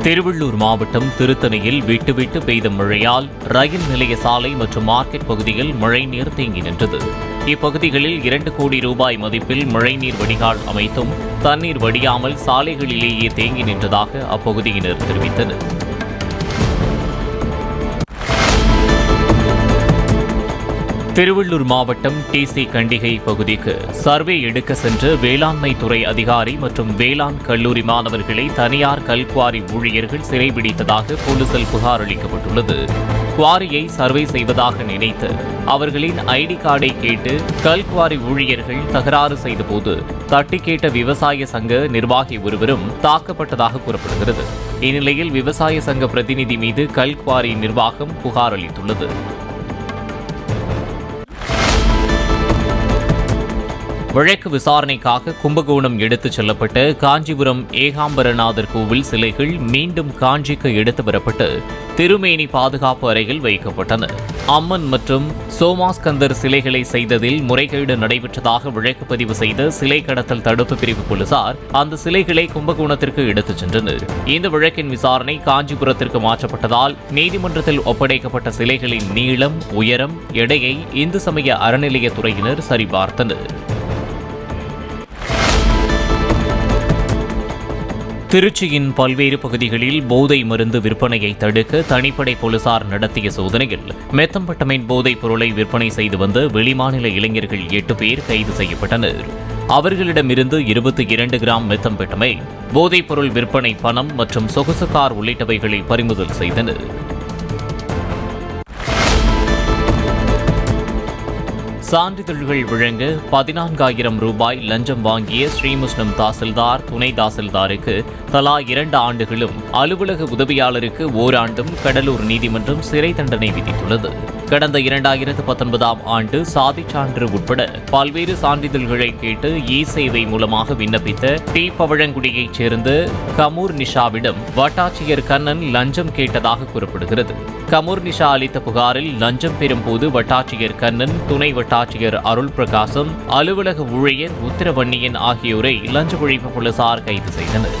திருவள்ளூர் மாவட்டம் திருத்தணியில் விட்டு பெய்த மழையால் ரயில் நிலைய சாலை மற்றும் மார்க்கெட் பகுதியில் மழைநீர் தேங்கி நின்றது. இப்பகுதிகளில் 2 கோடி ரூபாய் மதிப்பில் மழைநீர் வடிகால் அமைத்தும் தண்ணீர் வடியாமல் சாலைகளிலேயே தேங்கி நின்றதாக அப்பகுதியினர் தெரிவித்தனர். திருவள்ளூர் மாவட்டம் டிசி கண்டிகை பகுதிக்கு சர்வே எடுக்க சென்ற வேளாண்மை துறை அதிகாரி மற்றும் வேளாண் கல்லூரி மாணவர்களை தனியார் கல்குவாரி ஊழியர்கள் சிறைபிடித்ததாக போலீசில் புகார் அளிக்கப்பட்டுள்ளது. குவாரியை சர்வே செய்வதாக நினைத்து அவர்களின் ஐடி கார்டை கேட்டு கல்குவாரி ஊழியர்கள் தகராறு செய்தபோது தட்டி கேட்ட விவசாய சங்க நிர்வாகி ஒருவரும் தாக்கப்பட்டதாக கூறப்படுகிறது. இந்நிலையில் விவசாய சங்க பிரதிநிதி மீது கல்குவாரி நிர்வாகம் புகார் அளித்துள்ளது. வழக்கு விசாரணைக்காக கும்பகோணம் எடுத்துச் செல்லப்பட்ட காஞ்சிபுரம் ஏகாம்பரநாதர் கோவில் சிலைகள் மீண்டும் காஞ்சிக்கு எடுத்து வரப்பட்டு திருமேனி பாதுகாப்பு அறையில் வைக்கப்பட்டன. அம்மன் மற்றும் சோமாஸ்கந்தர் சிலைகளை செய்ததில் முறைகேடு நடைபெற்றதாக வழக்கு பதிவு செய்த சிலை கடத்தல் தடுப்பு பிரிவு போலீசார் அந்த சிலைகளை கும்பகோணத்திற்கு எடுத்துச் சென்றனர். இந்த வழக்கின் விசாரணை காஞ்சிபுரத்திற்கு மாற்றப்பட்டதால் நீதிமன்றத்தில் ஒப்படைக்கப்பட்ட சிலைகளின் நீளம், உயரம், எடையை இந்து சமய அறநிலையத்துறையினர் சரிபார்த்தனர். திருச்சியின் பல்வேறு பகுதிகளில் போதை மருந்து விற்பனையை தடுக்க தனிப்படை போலீசார் நடத்திய சோதனையில் மெத்தம்பட்டமைன் போதைப் பொருளை விற்பனை செய்து வந்த வெளிமாநில இளைஞர்கள் 8 பேர் கைது செய்யப்பட்டனர். அவர்களிடமிருந்து 22 கிராம் மெத்தம்பட்டமைன், போதைப் பொருள் விற்பனை பணம் மற்றும் சொகுசு கார் உள்ளிட்டவைகளை பறிமுதல் செய்தனர். சான்றிதழ்கள் வழங்க 14,000 ரூபாய் லஞ்சம் வாங்கிய ஸ்ரீமுஷ்ணம் தாசில்தார், துணை தாசில்தாருக்கு தலா 2 ஆண்டுகளும், அலுவலக உதவியாளருக்கு ஓராண்டும் கடலூர் நீதிமன்றம் சிறை தண்டனை விதித்துள்ளது. கடந்த 2019ஆம் ஆண்டு சாதிச் சான்று உட்பட பல்வேறு சான்றிதழ்களை கேட்டு சேவை மூலமாக விண்ணப்பித்த டி பவழங்குடியைச் சேர்ந்த கமூர் நிஷாவிடம் வட்டாட்சியர் கண்ணன் லஞ்சம் கேட்டதாக கூறப்படுகிறது. கமூர் நிஷா அளித்த புகாரில் லஞ்சம் பெறும்போது வட்டாட்சியர் கண்ணன், துணை வட்டாட்சியர் அருள் பிரகாசம், அலுவலக ஊழியர் உத்திரவன்னியன் ஆகியோரை லஞ்ச ஒழிப்பு போலீசார் கைது செய்தனர்.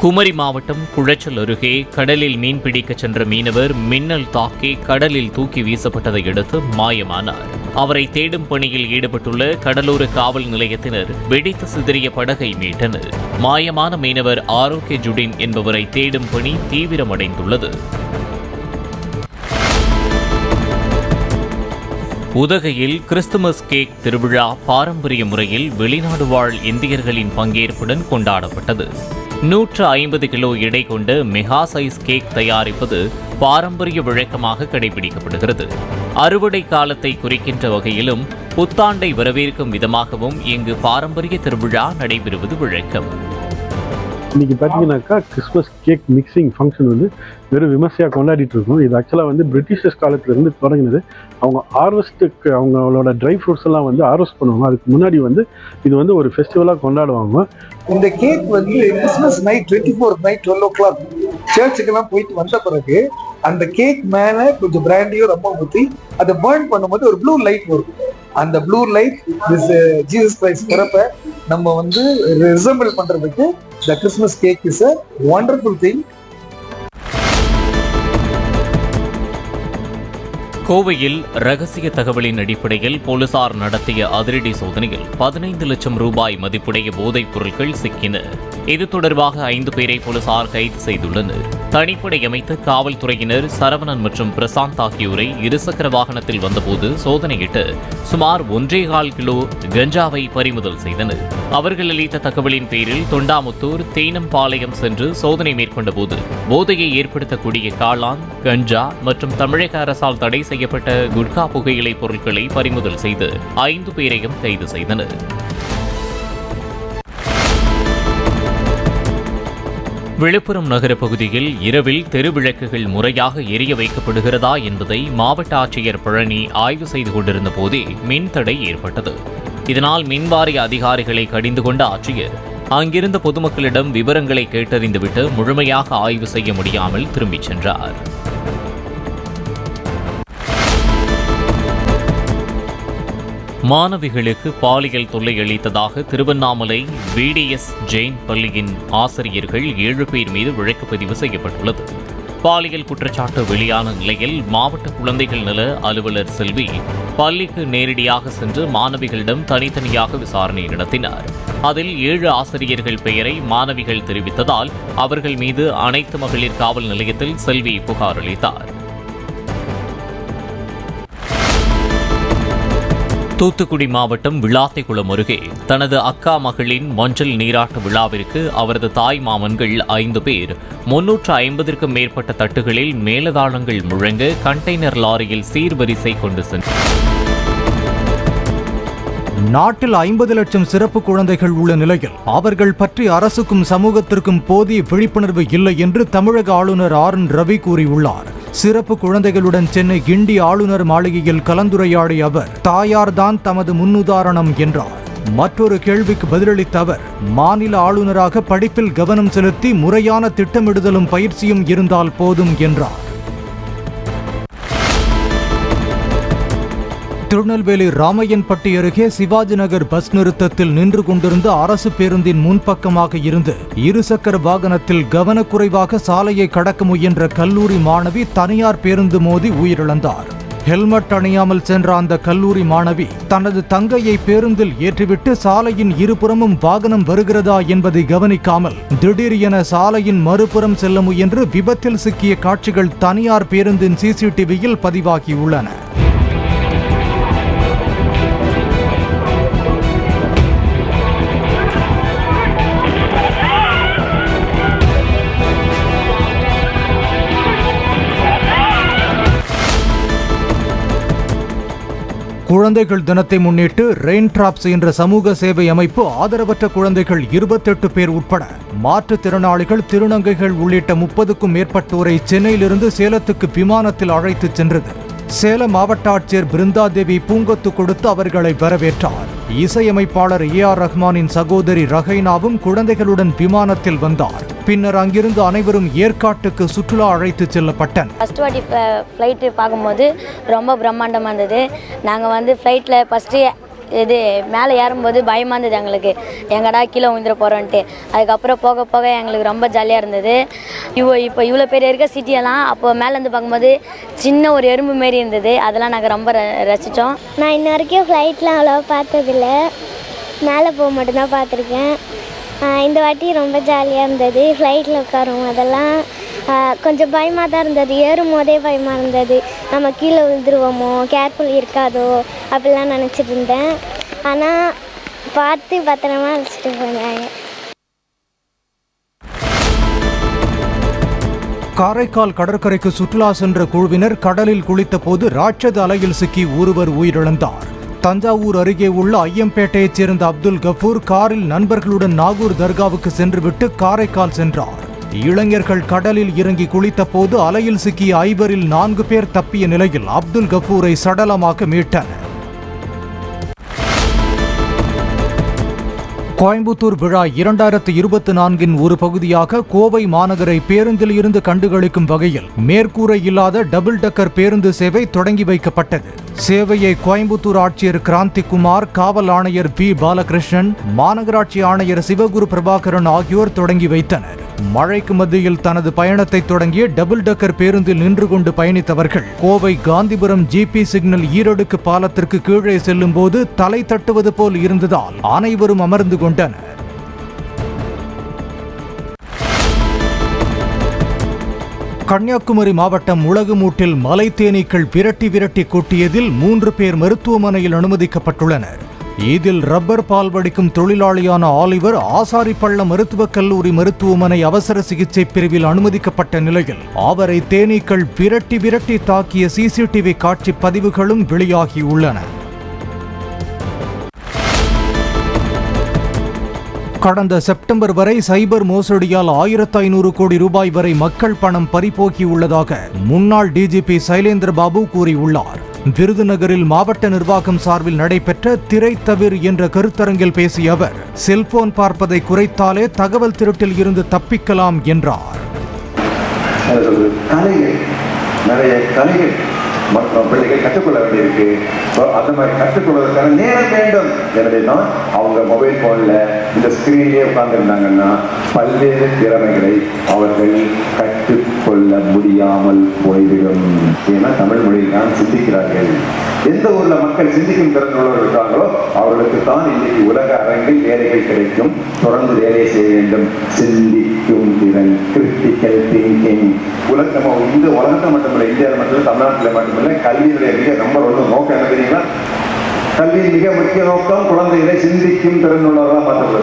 குமரி மாவட்டம் குளச்சல் அருகே கடலில் மீன்பிடிக்க சென்ற மீனவர் மின்னல் தாக்கி கடலில் தூக்கி வீசப்பட்டதை அடுத்து மாயமானார். அவரை தேடும் பணியில் ஈடுபட்டுள்ள கடலோர காவல் நிலையத்தினர் வெடித்து சிதறிய படகை மீட்டனர். மாயமான மீனவர் ஆரோக்கிய ஜுடின் என்பவரை தேடும் பணி தீவிரமடைந்துள்ளது. உதகையில் கிறிஸ்துமஸ் கேக் திருவிழா பாரம்பரிய முறையில் வெளிநாடு வாழ் இந்தியர்களின் பங்கேற்புடன் கொண்டாடப்பட்டது. 150 கிலோ எடை கொண்ட மெகா சைஸ் கேக் தயாரிப்பது பாரம்பரிய வழக்கமாக கடைபிடிக்கப்படுகிறது. அறுவடை காலத்தை குறிக்கின்ற வகையிலும் புத்தாண்டை வரவேற்கும் விதமாகவும் இங்கு பாரம்பரிய திருவிழா நடைபெறுவது வழக்கம். இன்னைக்கு பார்த்தீங்கன்னாக்கா கிறிஸ்மஸ் கேக் மிக்சிங் ஃபங்க்ஷன் வந்து வெறும் விமர்சையாக கொண்டாடிட்டு இருக்கோம். இது ஆக்சுவலாக வந்து பிரிட்டிஷர்ஸ் காலத்துலேருந்து தொடங்கினது. அவங்க ஹார்வெஸ்ட்டுக்கு அவங்களோட ட்ரை ஃப்ரூட்ஸ் எல்லாம் வந்து ஹார்வெஸ்ட் பண்ணுவாங்க. அதுக்கு முன்னாடி வந்து இது வந்து ஒரு ஃபெஸ்டிவலாக கொண்டாடுவாங்க. இந்த கேக் வந்து Christmas night 24th night 12 o'clock சர்ச்சுக்கெல்லாம் போயிட்டு வந்த பிறகு அந்த கேக் மேலே கொஞ்சம் பிராண்டியோ ரொம்ப ஊற்றி அதை பர்ன் பண்ணும்போது ஒரு ப்ளூ லைட் வரும். அந்த ப்ளூ லைட் ஜீசஸ் கிரைஸ்ட் பிறப்பை நம்ம வந்து ரிசம்பிள் பண்றதுக்கு the Christmas cake is a wonderful thing. கோவையில் ரகசிய தகவலின் அடிப்படையில் போலீசார் நடத்திய அதிரடி சோதனையில் 15 லட்சம் ரூபாய் மதிப்புடைய போதைப் பொருட்கள் சிக்கின. இது தொடர்பாக 5 பேரை போலீசார் கைது செய்துள்ளனர். தனிப்படை அமைத்த காவல்துறையினர் சரவணன் மற்றும் பிரசாந்த் ஆகியோரை இருசக்கர வாகனத்தில் வந்தபோது சோதனையிட்டு சுமார் 1.25 கிலோ கஞ்சாவை பறிமுதல் செய்தனர். அவர்கள் அளித்த தகவலின் பேரில் தொண்டாமுத்தூர், தேனம்பாளையம் சென்று சோதனை மேற்கொண்டபோது போதையை ஏற்படுத்தக்கூடிய காளான், கஞ்சா மற்றும் தமிழக அரசால் தடை செய்யப்பட்ட குட்கா புகையிலை பொருட்களை பறிமுதல் செய்து 5 பேரையும் கைது செய்தனர். விழுப்புரம் நகர பகுதியில் இரவில் தெருவிளக்குகள் முறையாக எரிய வைக்கப்படுகிறதா என்பதை மாவட்ட ஆட்சியர் பழனி ஆய்வு செய்து கொண்டிருந்த போதே மின்தடை ஏற்பட்டது. இதனால் மின்வாரிய அதிகாரிகளை கடிந்து கொண்ட ஆட்சியர் அங்கிருந்த பொதுமக்களிடம் விவரங்களை கேட்டறிந்துவிட்டு முழுமையாக ஆய்வு செய்ய முடியாமல் திரும்பிச் சென்றார். மாணவிகளுக்கு பாலியல் தொல்லை அளித்ததாக திருவண்ணாமலை VDS ஜெயின் பள்ளியின் ஆசிரியர்கள் 7 பேர் மீது வழக்கு பதிவு செய்யப்பட்டுள்ளது. பாலியல் குற்றச்சாட்டு வெளியான நிலையில் மாவட்ட குழந்தைகள் நல அலுவலர் செல்வி பள்ளிக்கு நேரடியாக சென்று மாணவிகளிடம் தனித்தனியாக விசாரணை நடத்தினார். அதில் 7 ஆசிரியர்கள் பெயரை மாணவிகள் தெரிவித்ததால் அவர்கள் மீது அனைத்து மகளிர் காவல் நிலையத்தில் செல்வி புகார் அளித்தார். தூத்துக்குடி மாவட்டம் விளாத்திக்குளம் அருகே தனது அக்கா மகளின் மஞ்சள் நீராட்டு விழாவிற்கு அவரது தாய் மாமன்கள் 5 பேர் 350க்கும் மேற்பட்ட தட்டுகளில் மேலதாளங்கள் முழங்க கண்டெய்னர் லாரியில் சீர்வரிசை கொண்டு சென்றனர். நாட்டில் 50 லட்சம் சிறப்பு குழந்தைகள் உள்ள நிலையில் அவர்கள் பற்றி அரசுக்கும் சமூகத்திற்கும் போதிய விழிப்புணர்வு இல்லை என்று தமிழக ஆளுநர் RN ரவி கூறியுள்ளார். சிறப்பு குழந்தைகளுடன் சென்னை கிண்டி ஆளுநர் மாளிகையில் கலந்துரையாடிய அவர் தாயார்தான் தமது முன்னுதாரணம் என்றார். மற்றொரு கேள்விக்கு பதிலளித்த அவர் மாநில ஆளுநராக படிப்பில் கவனம் செலுத்தி முறையான திட்டமிடுதலும் பயிற்சியும் இருந்தால் போதும் என்றார். திருநெல்வேலி ராமையன்பட்டி அருகே சிவாஜி நகர் பஸ் நிறுத்தத்தில் நின்று கொண்டிருந்த அரசு பேருந்தின் முன்பக்கமாக இருந்து இருசக்கர வாகனத்தில் கவனக்குறைவாக சாலையை கடக்க முயன்ற கல்லூரி மாணவி தனியார் பேருந்து மோதி உயிரிழந்தார். ஹெல்மெட் அணியாமல் சென்ற அந்த கல்லூரி மாணவி தனது தங்கையை பேருந்தில் ஏற்றிவிட்டு சாலையின் இருபுறமும் வாகனம் வருகிறதா என்பதை கவனிக்காமல் திடீர் என சாலையின் மறுபுறம் செல்ல முயன்று விபத்தில் சிக்கிய காட்சிகள் தனியார் பேருந்தின் CCTVயில் பதிவாகியுள்ளன. குழந்தைகள் தினத்தை முன்னிட்டு ரெயின் டிராப்ஸ் என்ற சமூக சேவை அமைப்பு ஆதரவற்ற குழந்தைகள் 28 பேர் உட்பட மாற்றுத்திறனாளிகள், திருநங்கைகள் உள்ளிட்ட 30க்கும் மேற்பட்டோரை சென்னையிலிருந்து சேலத்துக்கு விமானத்தில் அழைத்துச் சென்றது. சேலம் மாவட்ட ஆட்சியர் பிருந்தாதேவி பூங்கொத்து கொடுத்து அவர்களை வரவேற்றார். இசையமைப்பாளர் AR ரஹ்மானின் சகோதரி ரஹைனாவும் குழந்தைகளுடன் விமானத்தில் வந்தார். பின்னர் அங்கிருந்து அனைவரும் ஏற்காட்டுக்கு சுற்றுலா அழைத்து செல்லப்பட்டனர். ஃபர்ஸ்ட் வாட்டி ஃப்ளைட்டு பார்க்கும்போது ரொம்ப பிரம்மாண்டமாக இருந்தது. நாங்கள் ஃப்ளைட்டில் ஃபஸ்ட்டு இது மேலே ஏறும்போது பயமாக இருந்தது எங்களுக்கு, எங்கடா கீழே விழுந்துட போகிறோன்ட்டு. அதுக்கப்புறம் போக போக எங்களுக்கு ரொம்ப ஜாலியாக இருந்தது. இப்போ இவ்வளோ பெரிய இருக்க சிட்டியெல்லாம் அப்போ மேலேருந்து பார்க்கும்போது சின்ன ஒரு எறும்பு மாரி இருந்தது. அதெல்லாம் நாங்கள் ரொம்ப ரசித்தோம். நான் இன்ன வரைக்கும் ஃப்ளைட்லாம் அவ்வளோவா பார்த்ததில்ல, மேலே போக மட்டும்தான் பார்த்துருக்கேன். இந்த வாட்டி ரொம்ப ஜாலியாக இருந்தது. ஃப்ளைட்டில் உட்காரும் அதெல்லாம் கொஞ்சம் பயமாக தான் இருந்தது. ஏறும் போதே பயமாக இருந்தது, நம்ம கீழே விழுந்துருவோமோ, கேர்ஃபுல் இருக்காதோ அப்படிலாம் நினச்சிட்டு இருந்தேன். ஆனால் பார்த்து பத்திரமா அழைச்சிட்டு போனாங்க. காரைக்கால் கடற்கரைக்கு சுற்றுலா சென்ற குழுவினர் கடலில் குளித்த போது ராட்சத அலையில் சிக்கி ஒருவர் உயிரிழந்தார். தஞ்சாவூர் அருகே உள்ள ஐயம்பேட்டையைச் சேர்ந்த அப்துல் கஃபூர் காரில் நண்பர்களுடன் நாகூர் தர்காவுக்கு சென்றுவிட்டு காரைக்கால் சென்றார். இளைஞர்கள் கடலில் இறங்கி குளித்த போது அலையில் சிக்கிய 5பேரில் 4 பேர் தப்பிய நிலையில் அப்துல் கஃபூரை சடலமாக மீட்டனர். கோயம்புத்தூர் விழா 2024 ஒரு பகுதியாக கோவை மாநகரை பேருந்தில் இருந்து கண்டுகளிக்கும் வகையில் மேற்கூரை இல்லாத டபுள் டக்கர் பேருந்து சேவை தொடங்கி வைக்கப்பட்டது. சேவையை கோயம்புத்தூர் ஆட்சியர் கிராந்திகுமார், காவல் ஆணையர் B பாலகிருஷ்ணன், மாநகராட்சி ஆணையர் சிவகுரு பிரபாகரன் ஆகியோர் தொடங்கி வைத்தனர். மழைக்கு மத்தியில் தனது பயணத்தை தொடங்கிய டபுள் டக்கர் பேருந்தில் நின்று கொண்டு பயணித்தவர்கள் கோவை காந்திபுரம் GP சிக்னல் ஈரடுக்கு பாலத்திற்கு கீழே செல்லும் போது தலை தட்டுவது போல் இருந்ததால் அனைவரும் அமர்ந்து கொண்டனர். கன்னியாகுமரி மாவட்டம் உலகமூட்டில் மலை தேனீக்கள் விரட்டி கொட்டியதில் 3 பேர் மருத்துவமனையில் அனுமதிக்கப்பட்டுள்ளனர். இதில் ரப்பர் பால் வடிக்கும் தொழிலாளியான ஆலிவர் ஆசாரிப்பள்ளம் மருத்துவக் கல்லூரி மருத்துவமனை அவசர சிகிச்சை பிரிவில் அனுமதிக்கப்பட்ட நிலையில் அவரை தேனீக்கள் விரட்டி தாக்கிய CCTV காட்சி பதிவுகளும் வெளியாகியுள்ளன. கடந்த செப்டம்பர் வரை சைபர் மோசடியால் 1500 கோடி ரூபாய் வரை மக்கள் பணம் பறிபோகியுள்ளதாக முன்னாள் DGP சைலேந்திர பாபு கூறியுள்ளார். விருதுநகரில் மாவட்ட நிர்வாகம் சார்பில் நடைபெற்ற திரை தவிர் என்ற கருத்தரங்கில் பேசிய அவர் செல்போன் பார்ப்பதை குறைத்தாலே தகவல் திருட்டில் இருந்து தப்பிக்கலாம் என்றார். நிறைய கலைகள் பிள்ளைகள் கற்றுக்கொள்ள வேண்டியிருக்கு. அந்த மாதிரி கற்றுக்கொள்வதற்கான நேரம் வேண்டும். எனவே தான் அவங்க மொபைல் போன்ல இந்த ஸ்கிரீன்லேயே உட்கார்ந்துருந்தாங்கன்னா பல்வேறு திறமைகளை அவர்கள் கற்றுக்கொள்ள முடியாமல் போய்விடும். ஏன்னா தமிழ் மொழியில் தான் சிந்திக்கிறார்கள். எந்த ஊர்ல மக்கள் சிந்திக்கும் திறன் உள்ளவர்கள் இருக்காங்களோ அவர்களுக்கு தான் இன்னைக்கு உலக அரங்கில் வேலைகள் கிடைக்கும். தொடர்ந்து வேலை செய்ய வேண்டும். சிந்திக்கும் திறன், கிரிட்டிக்கல் திங்கிங். இந்த உலகத்தை மட்டுமில்லை, இந்தியாவில் மட்டுமில்லை, தமிழ்நாட்டில் மட்டுமில்லை, கல்வியினுடைய மிக நம்பர் 1 நோக்கம் என்ன தெரியுங்களா? கல்வியின் மிக முக்கிய நோக்கம் குழந்தைகளை சிந்திக்கும் திறன் உள்ளவர்களாக மாற்றப்படுது.